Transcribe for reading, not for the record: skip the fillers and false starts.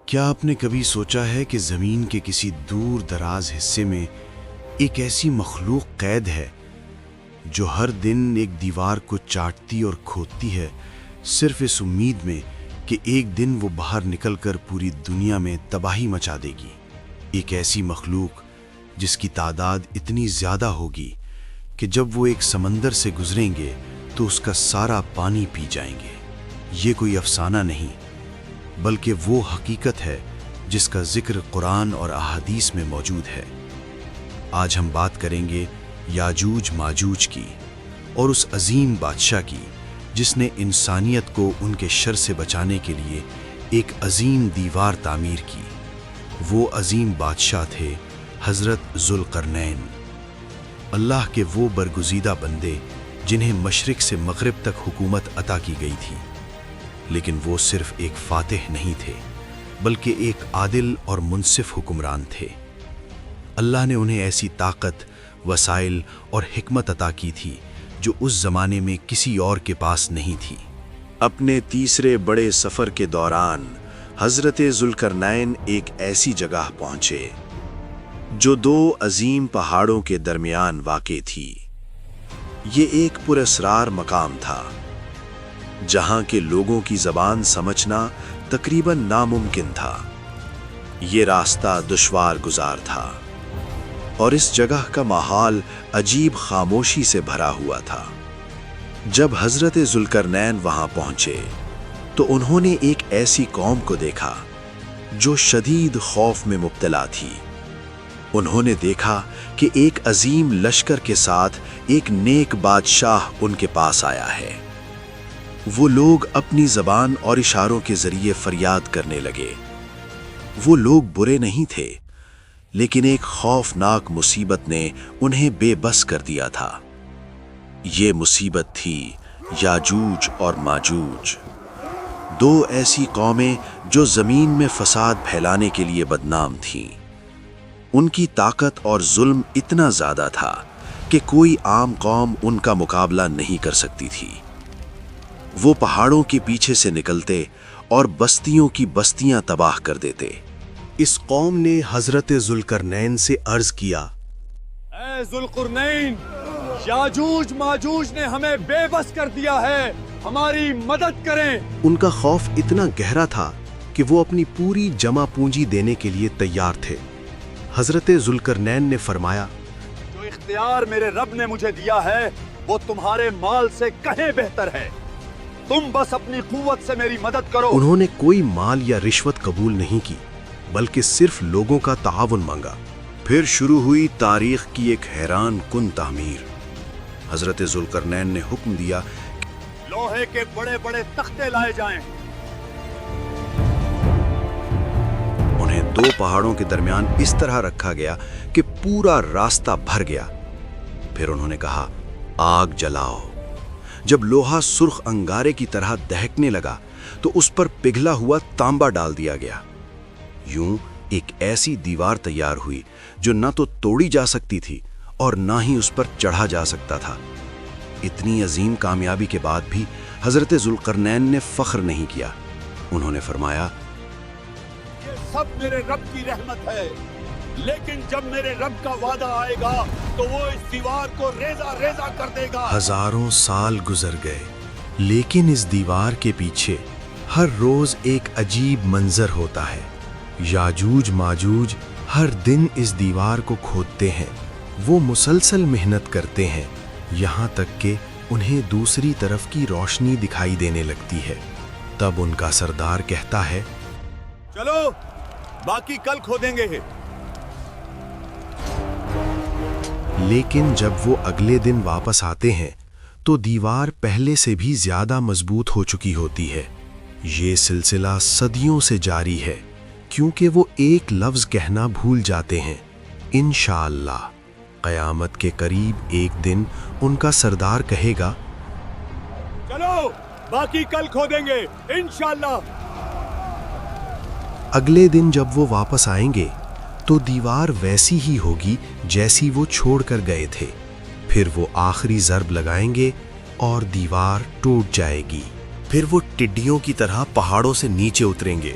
کیا آپ نے کبھی سوچا ہے کہ زمین کے کسی دور دراز حصے میں ایک ایسی مخلوق قید ہے جو ہر دن ایک دیوار کو چاٹتی اور کھودتی ہے، صرف اس امید میں کہ ایک دن وہ باہر نکل کر پوری دنیا میں تباہی مچا دے گی؟ ایک ایسی مخلوق جس کی تعداد اتنی زیادہ ہوگی کہ جب وہ ایک سمندر سے گزریں گے تو اس کا سارا پانی پی جائیں گے۔ یہ کوئی افسانہ نہیں بلکہ وہ حقیقت ہے جس کا ذکر قرآن اور احادیث میں موجود ہے۔ آج ہم بات کریں گے یاجوج ماجوج کی اور اس عظیم بادشاہ کی جس نے انسانیت کو ان کے شر سے بچانے کے لیے ایک عظیم دیوار تعمیر کی۔ وہ عظیم بادشاہ تھے حضرت ذوالقرنین، اللہ کے وہ برگزیدہ بندے جنہیں مشرق سے مغرب تک حکومت عطا کی گئی تھی، لیکن وہ صرف ایک فاتح نہیں تھے بلکہ ایک عادل اور منصف حکمران تھے۔ اللہ نے انہیں ایسی طاقت، وسائل اور حکمت عطا کی تھی جو اس زمانے میں کسی اور کے پاس نہیں تھی۔ اپنے تیسرے بڑے سفر کے دوران حضرت ذوالقرنین ایک ایسی جگہ پہنچے جو دو عظیم پہاڑوں کے درمیان واقع تھی۔ یہ ایک پراسرار مقام تھا جہاں کے لوگوں کی زبان سمجھنا تقریباً ناممکن تھا۔ یہ راستہ دشوار گزار تھا اور اس جگہ کا ماحول عجیب خاموشی سے بھرا ہوا تھا۔ جب حضرت ذوالقرنین وہاں پہنچے تو انہوں نے ایک ایسی قوم کو دیکھا جو شدید خوف میں مبتلا تھی۔ انہوں نے دیکھا کہ ایک عظیم لشکر کے ساتھ ایک نیک بادشاہ ان کے پاس آیا ہے۔ وہ لوگ اپنی زبان اور اشاروں کے ذریعے فریاد کرنے لگے۔ وہ لوگ برے نہیں تھے، لیکن ایک خوفناک مصیبت نے انہیں بے بس کر دیا تھا۔ یہ مصیبت تھی یاجوج اور ماجوج، دو ایسی قومیں جو زمین میں فساد پھیلانے کے لیے بدنام تھیں۔ ان کی طاقت اور ظلم اتنا زیادہ تھا کہ کوئی عام قوم ان کا مقابلہ نہیں کر سکتی تھی۔ وہ پہاڑوں کے پیچھے سے نکلتے اور بستیوں کی بستیاں تباہ کر دیتے۔ اس قوم نے حضرت ذوالقرنین سے عرض کیا، اے ذوالقرنین، یاجوج ماجوج نے ہمیں بے بس کر دیا ہے، ہماری مدد کریں۔ ان کا خوف اتنا گہرا تھا کہ وہ اپنی پوری جمع پونجی دینے کے لیے تیار تھے۔ حضرت ذوالقرنین نے فرمایا، جو اختیار میرے رب نے مجھے دیا ہے وہ تمہارے مال سے کہیں بہتر ہے، تم بس اپنی قوت سے میری مدد کرو۔ انہوں نے کوئی مال یا رشوت قبول نہیں کی بلکہ صرف لوگوں کا تعاون مانگا۔ پھر شروع ہوئی تاریخ کی ایک حیران کن تعمیر۔ حضرت ذوالقرنین نے حکم دیا کہ لوہے کے بڑے بڑے تختے لائے جائیں۔ انہیں دو پہاڑوں کے درمیان اس طرح رکھا گیا کہ پورا راستہ بھر گیا۔ پھر انہوں نے کہا، آگ جلاؤ۔ جب لوہا سرخ انگارے کی طرح دہکنے لگا تو اس پر پگھلا ہوا تانبا ڈال دیا گیا۔ یوں ایک ایسی دیوار تیار ہوئی جو نہ تو توڑی جا سکتی تھی اور نہ ہی اس پر چڑھا جا سکتا تھا۔ اتنی عظیم کامیابی کے بعد بھی حضرت ذوالقرنین نے فخر نہیں کیا۔ انہوں نے فرمایا، یہ سب میرے رب کی رحمت ہے، لیکن جب میرے رب کا وعدہ آئے گا تو وہ اس دیوار کو ریزہ ریزہ کر دے گا۔ ہزاروں سال گزر گئے لیکن اس دیوار کے پیچھے ہر روز ایک عجیب منظر ہوتا ہے۔ یاجوج ماجوج ہر دن اس دیوار کو کھودتے ہیں۔ وہ مسلسل محنت کرتے ہیں یہاں تک کہ انہیں دوسری طرف کی روشنی دکھائی دینے لگتی ہے۔ تب ان کا سردار کہتا ہے، چلو باقی کل کھودیں گے۔ لیکن جب وہ اگلے دن واپس آتے ہیں تو دیوار پہلے سے بھی زیادہ مضبوط ہو چکی ہوتی ہے۔ یہ سلسلہ صدیوں سے جاری ہے کیونکہ وہ ایک لفظ کہنا بھول جاتے ہیں، انشاءاللہ۔ قیامت کے قریب ایک دن ان کا سردار کہے گا، چلو باقی کل کھودیں گے انشاءاللہ۔ اگلے دن جب وہ واپس آئیں گے تو دیوار ویسی ہی ہوگی جیسی وہ چھوڑ کر گئے تھے۔ پھر وہ آخری ضرب لگائیں گے اور دیوار ٹوٹ جائے گی۔ پھر وہ ٹڈیوں کی طرح پہاڑوں سے نیچے اتریں گے،